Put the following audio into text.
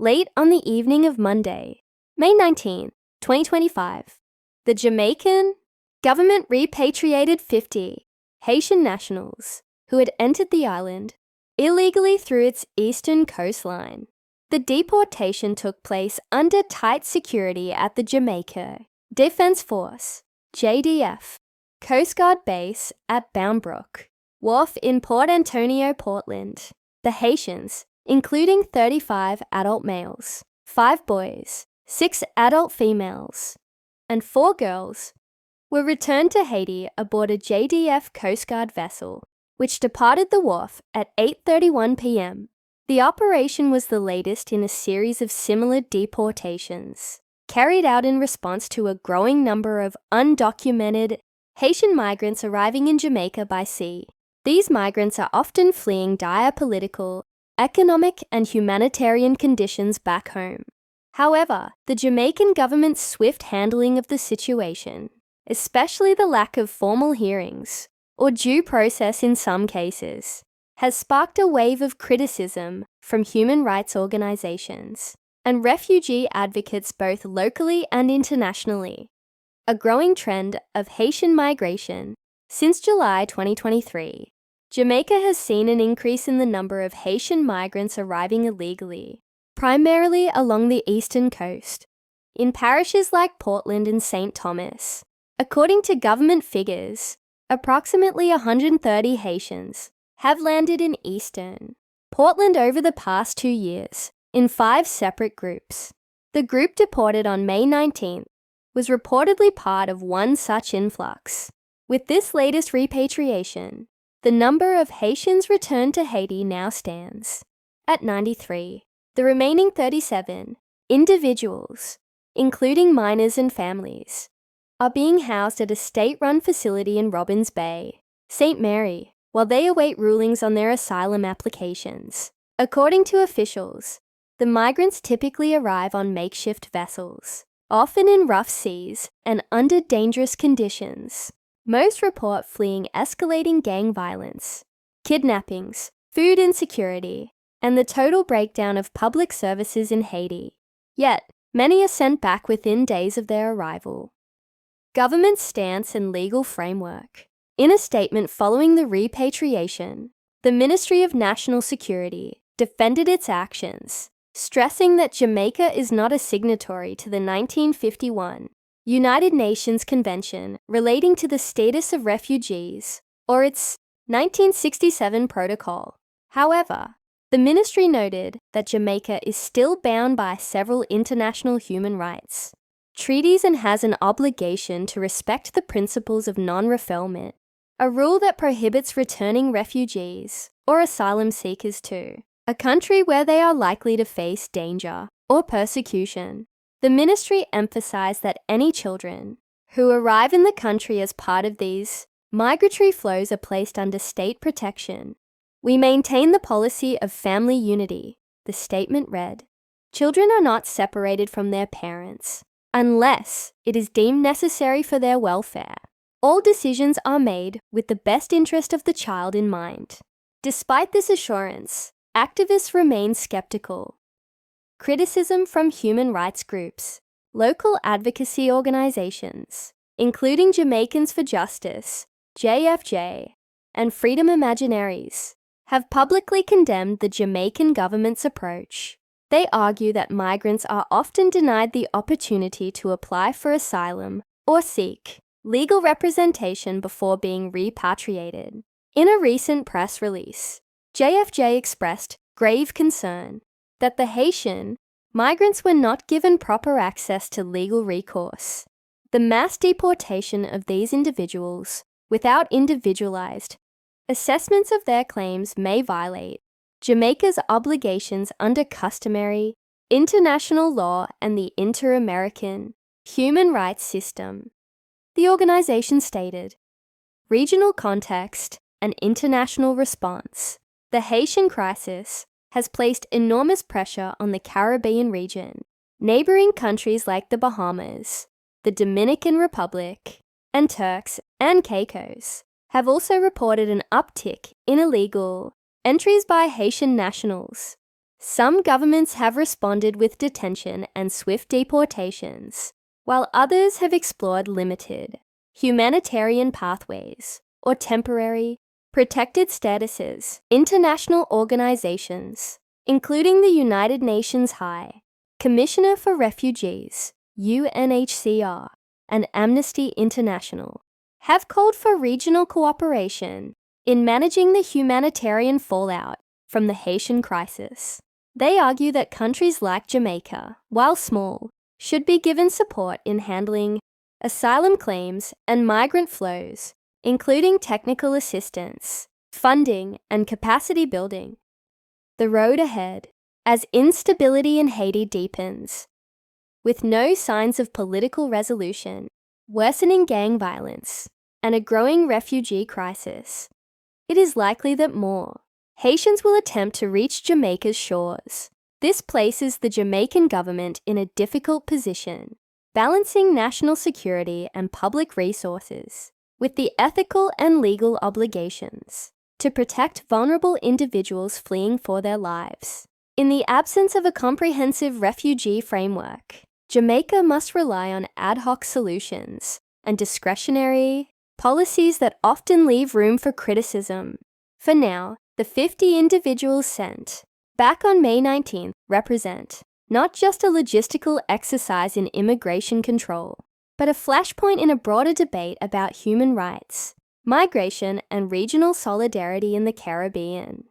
late on the evening of Monday, May 19, 2025, the Jamaican government repatriated 50 Haitian nationals who had entered the island illegally through its eastern coastline. The deportation took place under tight security at the Jamaica Defense Force, JDF, Coast Guard base at Boundbrook Wharf in Port Antonio, Portland. The Haitians, including 35 adult males, 5 boys, 6 adult females, and 4 girls, were returned to Haiti aboard a JDF Coast Guard vessel, which departed the wharf at 8:31 p.m. The operation was the latest in a series of similar deportations, carried out in response to a growing number of undocumented Haitian migrants arriving in Jamaica by sea. These migrants are often fleeing dire political, economic, and humanitarian conditions back home. However, the Jamaican government's swift handling of the situation, especially the lack of formal hearings or due process in some cases, has sparked a wave of criticism from human rights organizations and refugee advocates both locally and internationally. A growing trend of Haitian migration. Since July 2023, Jamaica has seen an increase in the number of Haitian migrants arriving illegally, primarily along the eastern coast, in parishes like Portland and St. Thomas. According to government figures, approximately 130 Haitians have landed in eastern Portland over the past 2 years, in 5 separate groups. The group deported on May 19th was reportedly part of one such influx. With this latest repatriation, the number of Haitians returned to Haiti now stands at 93. The remaining 37 individuals, including minors and families, are being housed at a state-run facility in Robins Bay, St. Mary, while they await rulings on their asylum applications. According to officials, the migrants typically arrive on makeshift vessels, often in rough seas and under dangerous conditions. Most report fleeing escalating gang violence, kidnappings, food insecurity, and the total breakdown of public services in Haiti. Yet, many are sent back within days of their arrival. Government stance and legal framework. In a statement following the repatriation, the Ministry of National Security defended its actions, stressing that Jamaica is not a signatory to the 1951 United Nations Convention relating to the status of refugees, or its 1967 protocol. However, the ministry noted that Jamaica is still bound by several international human rights treaties and has an obligation to respect the principles of non-refoulement, a rule that prohibits returning refugees or asylum seekers to a country where they are likely to face danger or persecution. The ministry emphasized that any children who arrive in the country as part of these migratory flows are placed under state protection. We maintain the policy of family unity, the statement read. Children are not separated from their parents unless it is deemed necessary for their welfare. All decisions are made with the best interest of the child in mind. Despite this assurance, activists remain skeptical. Criticism from human rights groups, local advocacy organizations, including Jamaicans for Justice, JFJ, and Freedom Imaginaries, have publicly condemned the Jamaican government's approach. They argue that migrants are often denied the opportunity to apply for asylum or seek legal representation before being repatriated. In a recent press release, JFJ expressed grave concern that the Haitian migrants were not given proper access to legal recourse. The mass deportation of these individuals without individualized assessments of their claims may violate Jamaica's obligations under customary international law and the inter-American human rights system. The organization stated, regional context and international response. The Haitian crisis has placed enormous pressure on the Caribbean region. Neighboring countries like the Bahamas, the Dominican Republic, and Turks and Caicos have also reported an uptick in illegal entries by Haitian nationals Some governments have responded with detention and swift deportations, while others have explored limited, humanitarian pathways, or temporary, protected statuses. International organizations, including the United Nations High Commissioner for Refugees, UNHCR, and Amnesty International, have called for regional cooperation in managing the humanitarian fallout from the Haitian crisis. They argue that countries like Jamaica, while small, should be given support in handling asylum claims and migrant flows, including technical assistance, funding, and capacity building. The road ahead, as instability in Haiti deepens, with no signs of political resolution, worsening gang violence, and a growing refugee crisis, it is likely that more Haitians will attempt to reach Jamaica's shores. This places the Jamaican government in a difficult position, balancing national security and public resources with the ethical and legal obligations to protect vulnerable individuals fleeing for their lives. In the absence of a comprehensive refugee framework, Jamaica must rely on ad hoc solutions and discretionary policies that often leave room for criticism. For now, the 50 individuals sent back on May 19th represent not just a logistical exercise in immigration control, but a flashpoint in a broader debate about human rights, migration, and regional solidarity in the Caribbean.